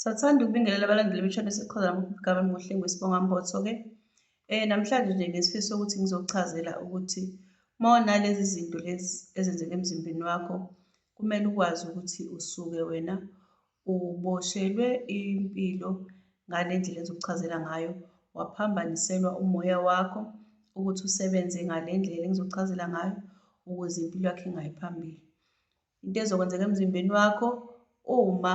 Sathanda ukubingelela abalandeli beshane esiqhaza ngami ngohlengwe Sibonga Mbotho-ke. Namhlanje nje ngesifiso sokuthi ngizokuchazela ukuthi uma unalezi zinto lezi ezenzeka emzimbeni wakho, kumele ukwazi ukuthi usuke wena uboshelwe impilo ngale ndlela engizokuchazela ngayo, waphambaniselwa umoya wakho ukuthi usebenze ngale ndlela engizokuchazela ngayo ukuze impilo yakho ingayi phambili. Into ezokwenzeka emzimbeni wakho uma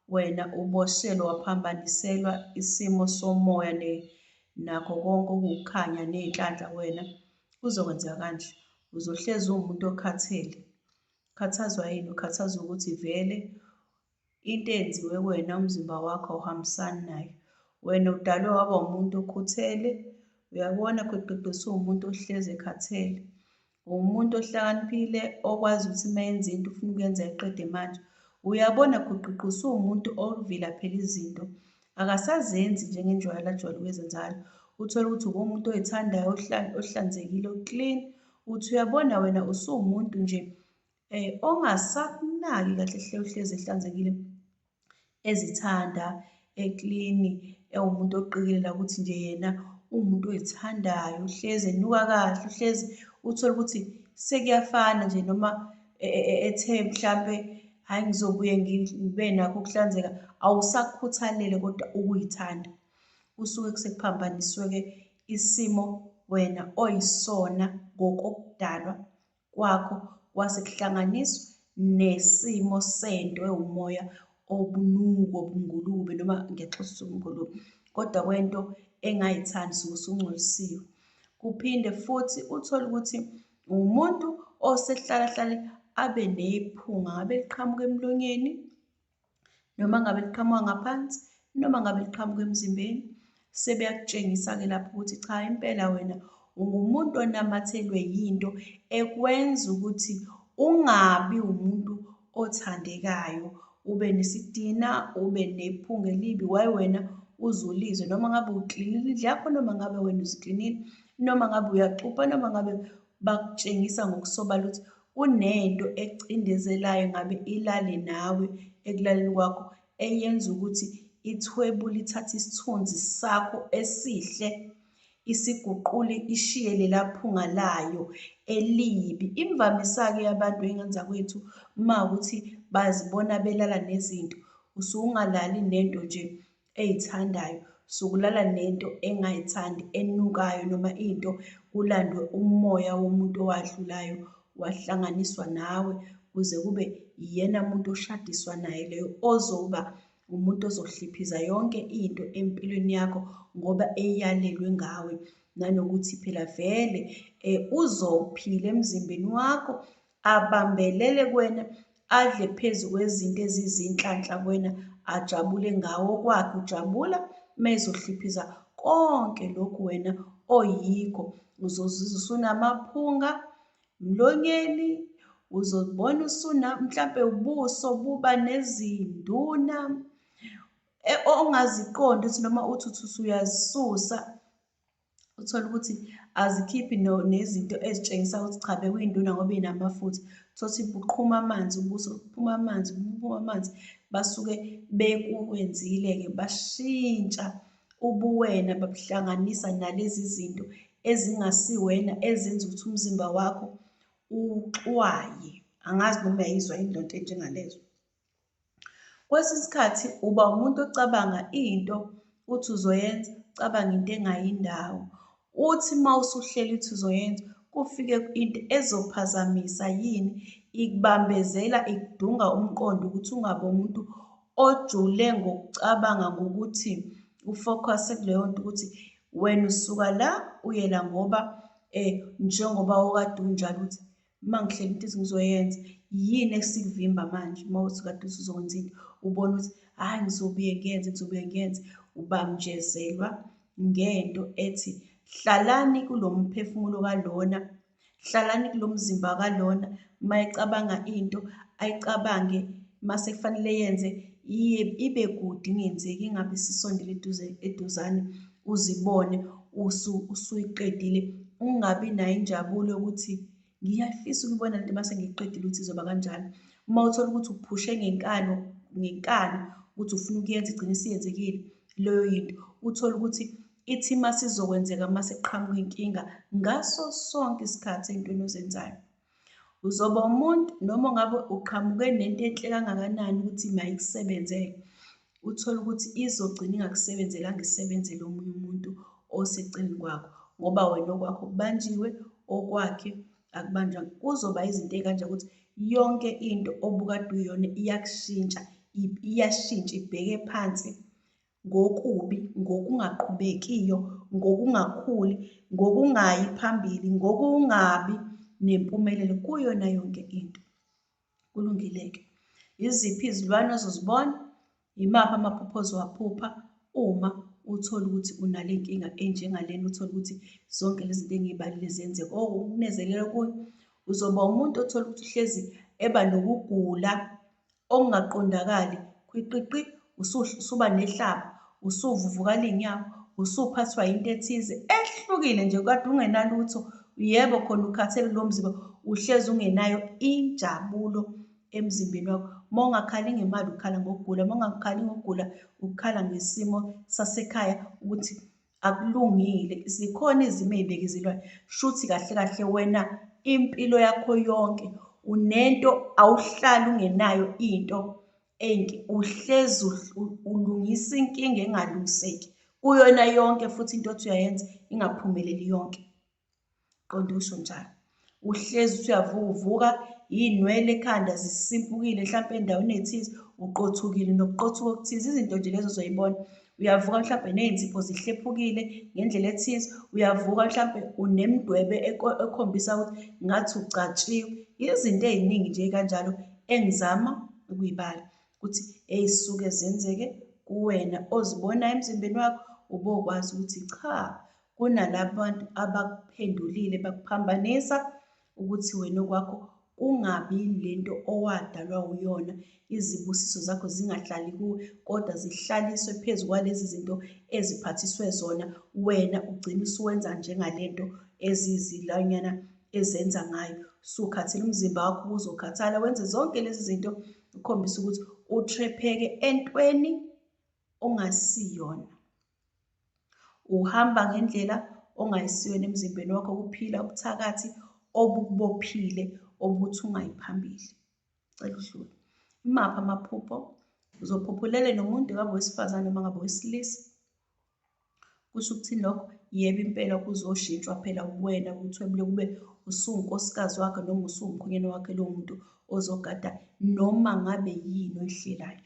wena uboshelwa waphambaniselwa isimo somoya nakho konke okuwukhanya ney'nhlanhla wena, kuzokwenzeka kanje. Uzohlezi uwumuntu okhathele. Ukhathazwa yini? Ukhathazwa ukuthi vele into eyenziwe kuwena umzimba wakho awuhambisani nayo. Wena udalwe waba umuntu okhuthele, uyabona qeqeqe usuwumuntu ohlezi ekhathele. Uwumuntu ohlakaniphile okwazi ukuthi uma yenza into ufuna ukuyenza eqede manje. Uyabona qeqeqe usuwumuntu ovilaphela izinto, akasazenzi njengenjwayelo ajwayele ukuzenzalo. Uthole ukuthi umuntu oyithandayo ohlanzekile, o-clean. Uthi uyabona wena usuwumuntu nje ongasakunaki kahle hle uhlezi ehlanzekile, ezithanda, eklini, ewumuntu oqikelela ukuthi nje yena uwumuntu oyithandayo, uhlezi enuka kahle, uhlezi uthole ukuthi sekuyafana nje noma ethe mhlampe hhayi ngizobuye ngibe nakho ukuhlanzeka, awusakukhuthalele kodwa ukuyithanda. Kusuke sekuphambaniswe-ke isimo wena oyisona ngokokudalwa kwakho kwase kuhlanganiswa nesimo sento ewumoya obunuku, obungulube noma ngiyaxolisa ubungulube, kodwa kwento engayithandi suke usungcolisiwe. Kuphinde futhi uthole ukuthi umuntu osehlalahlale abe nephunga, ngabe liqhamuka emlonyeni, noma ngabe liqhamuka ngaphansi, noma ngabe liqhamuka emzimbeni. Sebeyakutshengisa-ke lapho ukuthi cha impela wena ungumuntu onamathelwe yinto ekwenza ukuthi ungabi umuntu othandekayo, ube nesidina, ube nephunga elibi. Wayi wena uzulizwe noma ngabe uklinile indlu yakho, noma ngabe wena uziklinile, noma ngabe uyacupha, noma ngabe bakutshengisa ngokusobala ukuthi unento ecindezelayo ngabe ilale nawe ekulaleni kwakho, eyenza ukuthi ithwebule, ithathe isithunzi sakho esihle, isiguqule, ishiye lela phunga layo elibi. Imvamisa-ke yabantu ey'ngane zakwethu uma ukuthi bazibona belala nezinto, usuke ungalali nento nje eyithandayo, sukulala nento engayithandi, enukayo, noma into kulandwe umoya womuntu owadlulayo wahlanganiswa nawe kuze kube yena muntu oshadiswa naye leyo, ozoba umuntu ozohliphiza yonke into empilweni yakho ngoba eyalelwe ngawe. Nanokuthi phela vele uzophila emzimbeni wakho, abambelele kuwena, adle phezu kwezinto ezizinhlanhla kuwena, ajabule ngawo kwakhe, ujabula uma ezohliphiza konke lokhu wena oyikho. Uzozizwa usunamaphunga emlonyeni, uzobona mhlampe ubuso buba nezinduna ongaziqondi ukuthi noma uthi usuyazisusa, uthole ukuthi azikhiphi nezinto ezitshengisa ukuthi cha bekuyinduna ngoba inamafutha. Thothi buqhuma amanzi, ubuso buphuma amanzi, buphuma amanzi, basuke bekuwenzile-ke, bashintsha ubuwena, babuhlanganisa nalezi zinto ezingasiwena, ezenza ukuthi umzimba wakho uxwaye. Angazi noma uyayizwa yini lento enjengalezo. Kwesinye isikhathi uba umuntu ocabanga into uthi uzoyenza, ucabanga into engayindawo. Uthi uma usuhleli uthi uzoyenza, kufike into ezophazamisa yini, ikubambezela, ikudunga umqondo ukuthi ungabe umuntu ojule ngokucabanga ngokuthi ufokhase kuleyo nto, ukuthi wena usuka la uye la ngoba njengoba okade unjalo ukuthi uma ngihleli into ngizoyenza, yini esikuvimba manje uma uthi kade usuzokwenza into, ubona ukuthi hhayi ngizobuye ngiyenze, ubamjezelwa ngento ethi hlalani kulo mphefumulo kalona, hlalani kulo mzimba kalona. Uma ecabanga into ayicabange, mase kufanele yenze ibe kude ingenzeki, ingabe isisondele eduzane, uzibone usuyiqedile, ungabi nayo injabulo yokuthi ngiyafisa ukubona lento mase ngiyiqedile ukuthi izoba kanjani. Uma uthola ukuthi uphushe ngenkani ukuthi ufuna ukuyenza igcine isiyenzekile leyo yinto. Uthole ukuthi ithi mase izokwenzeka mase kuqhamuka inkinga ngaso sonke isikhathi ey'ntweni ozenzayo. Uzoba umuntu noma ngabe uqhamuke nento enhle kangakanani ukuthi mayikusebenzele, uthole ukuthi izogcina ingakusebenzelanga isebenzele omunye umuntu oseceleni kwakho, ngoba wena okwakho kubanjiwe, okwakhe akubanjwanga. Kuzoba izinto ey'kanje ukuthi yonke into obukade uyiyona iyakushintsha, iyashintsha ibheke phansi ngokubi, ngokungaqhubekiyo, ngokungakhuli, ngokungayi phambili, ngokungabi nempumelelo kuyona yonke into. Kulungile-ke. Iziphi izilwane ozozibona? Yimaphi amaphupho ozowaphupha uma uthola ukuthi unale nkinga enjengalena, uthole ukuthi zonke lezi zinto engiy'balile ziyenzeka. Ukunezelela kuyo, uzoba umuntu othola ukuthi uhlezi eba nokugula okungaqondakali, khwiqiqi, usuba nehlaba, usuvuvukala iy'nyawo, usuphathwa yinto ethize ehlukile nje, kade ungenalutho. Yebo, khona ukhathele kulowo mzimba, uhlezi ungenayo injabulo emzimbeni wakho. Uma ungakhali ngemali, ukhala ngokugula. Uma ungakhali ngokugula, ukhala ngesimo sasekhaya ukuthi akulungile. Zikhona izimo ey'bekezelwayo. Shuthi kahle kahle wena impilo yakho yonke unento, awuhlali ungenayo into uhlezi ulungisa inkinga engalungiseki kuyona yonke, futhi into othi uyayenza ingaphumeleli yonke. Qonda usho njalo. Uhlezi uthi uyavuka, iy'nwele ekhanda zisimpukile mhlampe endaweni ethize, uqothukile nokuqothuka okuthize. Izinto nje lezo uzoy'bona. Uyavuka mhlampe ney'nzipho zihlephukile ngendlela ethize. Uyavuka mhlampe unemidwebe ekhombisa ukuthi ngathi ucatshiwe. Izinto ey'ningi nje kanjalo engizama ukuy'bala ukuthi ey'suke zenzeke kuwena ozibonayo emzimbeni wakho, ubokwazi ukuthi cha, kunalabantu abakuphendulile bakuphambanisa ukuthi wena okwakho kungabi lento owadalwa uyona. Izibusiso zakho zingahlali kuwe, kodwa zihlaliswe phezu kwalezi zinto eziphathiswe zona. Wena ugcine usuwenza njengalento ezizilwanyana ezenza ngayo. Usukhathele umzimba wakho uzokhathala, wenze zonke lezi zinto ukhombisa ukuthi utrepheke entweni ongasiyona. Uhamba ngendlela ongayisiyona emzimbeni wakho, ukuphila ubuthakathi obukubophile obuthi ungayi phambili. Cela udlule. Imaphi amaphupho? Uzophuphulele nomuntu, ngabe owesifazane noma ngabe owesilisa. Kusho ukuthini lokho? Yebo, impela kuzoshintshwa phela kuwena, kuthwebule kube usuwunkosikazi wakhe noma usuwumkhwenyana wakhe lowo muntu ozogada noma ngabe yini oyihlelayo.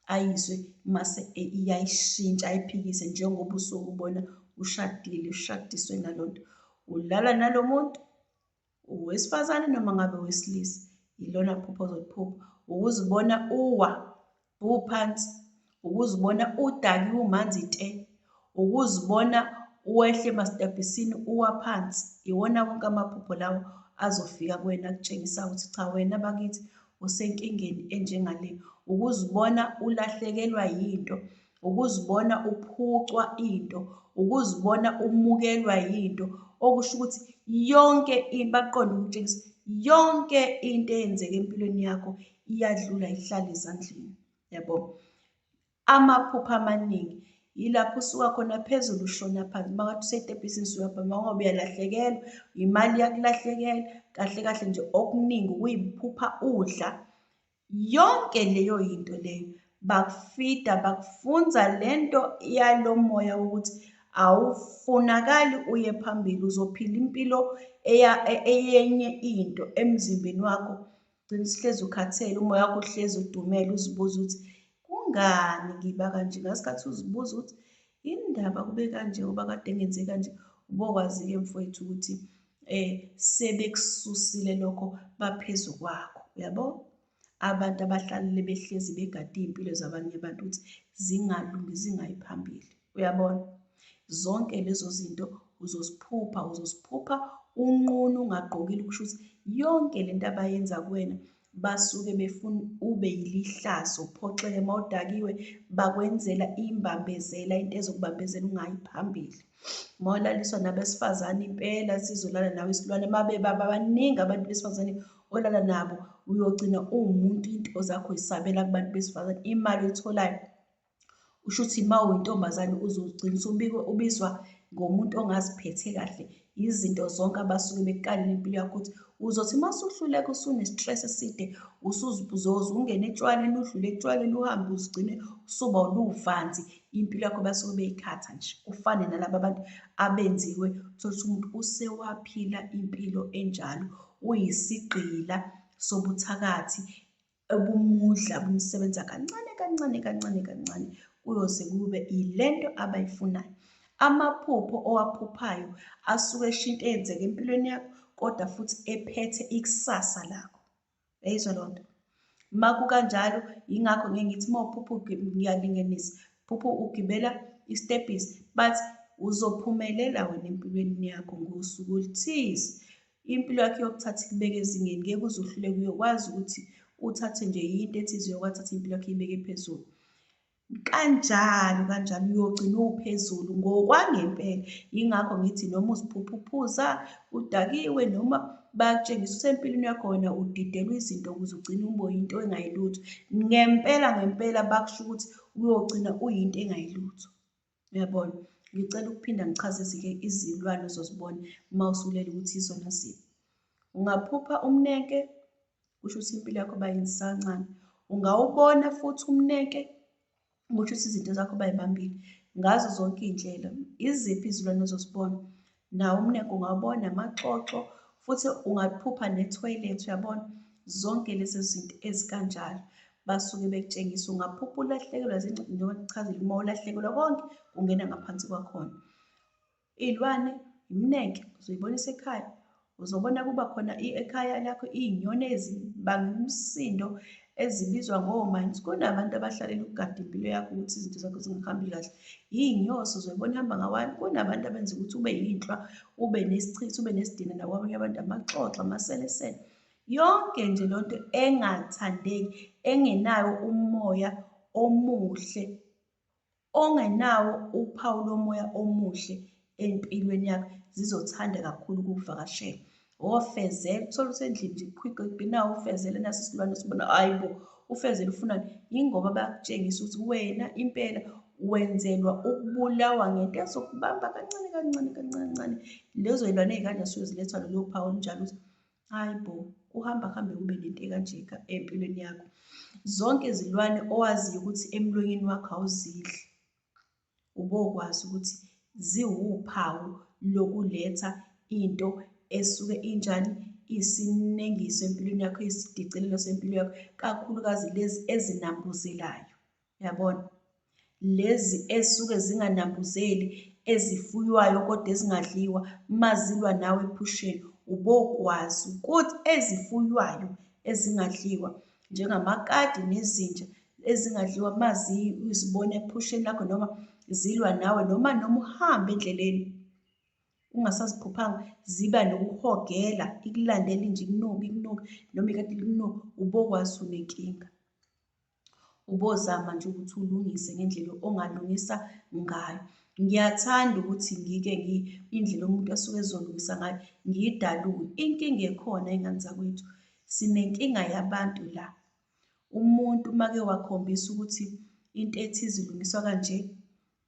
Ayizwe mase iyayishintsha, ayiphikise njengoba usuke ubona ushadile, ushadiswe nalo nto. Ulala nalo muntu, owesifazane noma ngabe owesilisa, ilona phupho ozoliphupha. Ukuzibona uwa uphansi, ukuzibona udakiwe umanzi te, ukuzibona wehle emasitebhisini uwa phansi. Iwona konke amaphupho lawo azofika kuwena akutshengisa ukuthi cha, wena bakithi usenkingeni enjengale. Ukuzibona ulahlekelwa yinto, ukuzibona uphucwa into, ukuzibona umukelwa yinto, okusho ukuthi yonke into, baqonde ukutshengisa yonke into eyenzeka empilweni yakho iyadlula ihlala ezandleni. Yabo, amaphupho amaningi yilapho usuka khona phezulu ushona phansi. Uma kade usey'tebhisini usuyapha, uma ngabe uyalahlekelwa, imali yakulahlekela, kahle kahle nje okuningi ukuyiphupha udla. Yonke leyo yinto leyo bakufida, bakufunza lento yalo moya wokuthi awufunakali uye phambili, uzophila impilo eyenye into emzimbeni wakho. Ugcine uhlezi ukhathele, umoya wakho uhlezi udumele, uzibuza ukuthi kungani ngiba kanje, ngasikhathi uzibuza ukuthi yini ndaba kube kanje, ngoba kade ngenze kanje. Ubokwazi-ke mfowethu ukuthi sebekususile lokho baphezu kwakho. Uyabo? Abantu abahlalele behlezi begade iy'mpilo zabanye abantu ukuthi zingalungi, zingayi phambili. Uyabona? Zonke lezo zinto uzoziphupha unqunu ungagqokile, kusho ukuthi yonke lento abayenza kuwena basuke befuna ube yilihlazo, uphoxeke. Uma udakiwe bakwenzela imbambezela, into ezokubambezela ungayi phambili. Uma ulaliswa nabesifazane impela sizolala nawe isilwane, uma bebaningi abantu besifazane olala nabo, uyogcina uwumuntu into zakho yisabela kubantu besifazane. Imali oyitholayo usho ukuthi uma uyintombazane uzogcina ubizwa ngomuntu ongaziphethe kahle. Izinto zonke abasuke bekukalele impilo yakho ukuthi uzothi uma usuhluleka usune-stress eside uzoze ungene etshwaleni, udlule etshwaleni, uhambe uzigcine usuba uluvanzi. Impilo yakho basuke beyikhatha nje. Ufane nalaba abantu abenziwe, uthole ukuthi umuntu usewaphila impilo enjalo, uyisigqila sobuthakathi obumudla bumsebenza kancane kancane kancane kancane kuyoze kube ilento abayifunayo. Amaphupho owaphuphayo asuke eshinto eyenzeka empilweni yakho, kodwa futhi ephethe ikusasa lakho. Uyayizwa leyo nto? Uma kukanjalo, yingakho ngeke ngithi uma uphupha ngiyalinganisa, phupha ugibela istebhisi, but uzophumelela wena empilweni yakho ngosuku oluthize. Impilo yakho yokuthatha ikubeke ezingeni, ngeke uze uhluleke, uyokwazi ukuthi uthathe nje into ethize, uyokwathatha impilo yakho iyibeke phezulu. Kanjalo kanjalo uyogcina uphezulu ngokwangempela. Yingakho ngithi noma uziphupha uphuza, udakiwe, noma bakutshengisa ukuthi empilweni yakho wena udidelwe izinto ukuze ugcine ube yinto engayilutho. Ngempela ngempela bakusho ukuthi uyogcina uyinto engayilutho. Uyabona? Ngicela ukuphinda ngichaze ezinye izilwane ozozibona uma usulele ukuthi izona ziphi. Ungaphupha umnenke, kusho ukuthi impilo yakho bayenzisa kancane. Ungawubona futhi umnenke, kusho ukuthi izinto zakho bayibambile. Ngazo zonke iy'ndlela, iziphi izilwane ozosibona? Nawo umnenke ungawubona, amaxoxo, futhi ungaphupha nethoyilethi, uyabona? Zonke lezi zinto ezikanjalo basuke bekutshengisa. Ungaphupha ulahlekelwa zingcingo, njengoba kuchazile, uma ulahlekelwa konke kungena ngaphansi kwakhona. Iy'lwane, iminenke uzoyibonisa ekhaya. Uzobona kuba khona ekhaya lakho iy'nyoni ezibanga umsindo ezibizwa ngomanzi. Kunabantu abahlalela ukugada impilo yakho ukuthi izinto zakho zingahambi kahle. Iy'nyosi uzoyibona ihamba ngawani. Kunabantu abenza ukuthi ube yinhlwa, ube nesichithi, ube nesidina nakwabanye abantu, amaxoxo, amaselesele. Yonke nje leyo nto engathandeki, engenayo umoya omuhle, ongenawo uphawu lomoya omuhle empilweni yakho, zizothanda kakhulu ukuvakashela. Ofezela, uthole ukuthi endlini nje kukhwiqi, nawo ufezela naso isilwane sibona, hayi bo, ufezela ufunani? Yingoba bayakutshengisa ukuthi wena impela wenzelwa ukubulawa ngento ezokubamba kancane kancane kancane kancane. Lezo y'lwane ey'kanje zisuke zilethwa lolo phawu olunjalo ukuthi hayi bo, kuhamba kuhambe kube nento ekanje empilweni yakho. Zonke izilwane owaziyo ukuthi emlonyeni wakho awuzidli, ubokwazi ukuthi ziwuphawu lokuletha into esuke injani, isinengiso empilweni yakho, isidicilelo sempilo yakho, kakhulukazi lezi ezinambuzelayo. Uyabona? Lezi esuke zinganambuzeli, ezifuywayo kodwa ezingadliwa, mazilwa nawe ephusheni, ubokwazi ukuthi ezifuywayo ezingadliwa njengamakati nezinja ezingadliwa uzibona ephusheni lakho, noma zilwa nawe, noma uhambe endleleni ungasaziphuphanga, ziba nokuhogela, ikulandele nje ikunuka ikunuka, noma ikade ikunuka, ubokwazi unenkinga. Ubozama nje ukuthi ulungise ngendlela ongalungisa ngayo. Ngiyathanda ukuthi indlela umuntu asuke ezolungisa ngayo ngiyidalule. Inkinga ekhona ey'ngane zakwethu, sinenkinga yabantu la. Umuntu make wakhombisa ukuthi into ethize ilungiswa kanje,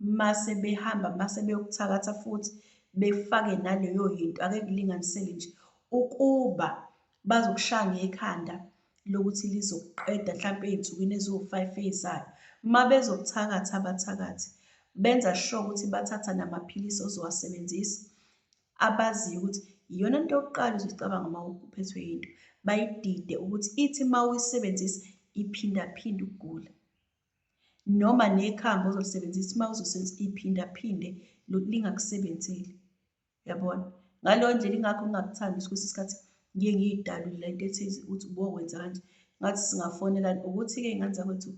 mase behamba, mase beyokuthakatha futhi befake naleyo yinto. Ake ngilinganisele nje ukuba bazokushaya ngekhanda lokuthi lizokuqeda mhlampe ey'nsukwini eziwu-5 ey'zayo. Uma bezokuthakatha abathakathi, benza sure ukuthi bathatha namaphilisi ozowasebenzisa, abaziyo ukuthi iyona nto yokuqala uzoyicabanga uma uphethwe yinto. Bayidide ukuthi ithi uma uyisebenzisa iphindaphinde ukugula. Noma nekhambi ozolisebenzisa uma uzosebenzisa iphindaphinde lingakusebenzeli. Uyabona? Ngaleyo ndlela ingakho ngingakuthandi kwesinye isikhathi ngiye ngiyidalule lento ethize ukuthi ubokwenza kanje. Ngathi singafonelana ukuthi-ke iy'ngane zakwethu,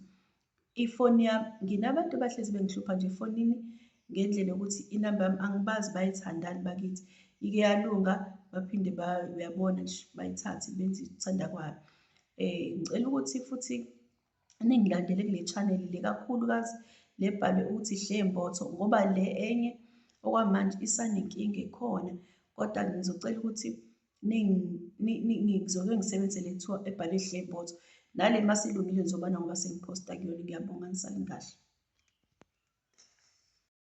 ifoni yami, nginabantu abahlezi bengihlupha nje efonini ngendlela yokuthi inamba yami angibazi bayithandani bakithi. Ike yalunga baphinde uyabona nje bayithathe benze ukuthanda kwabo. Ngicela ukuthi futhi ningilandele kule channel le, kakhulukazi le ebhalwe ukuthi Dlembotho, ngoba le enye okwamanje isanenkinga ekhona, kodwa ngizocela ukuthi ngizoke ngisebenzise le kuthiwa ebhalwe hlebotho. Nale masilungile ngizobana ngoba sengiphosta kuyona. Ngiyabonga, nisale kahle.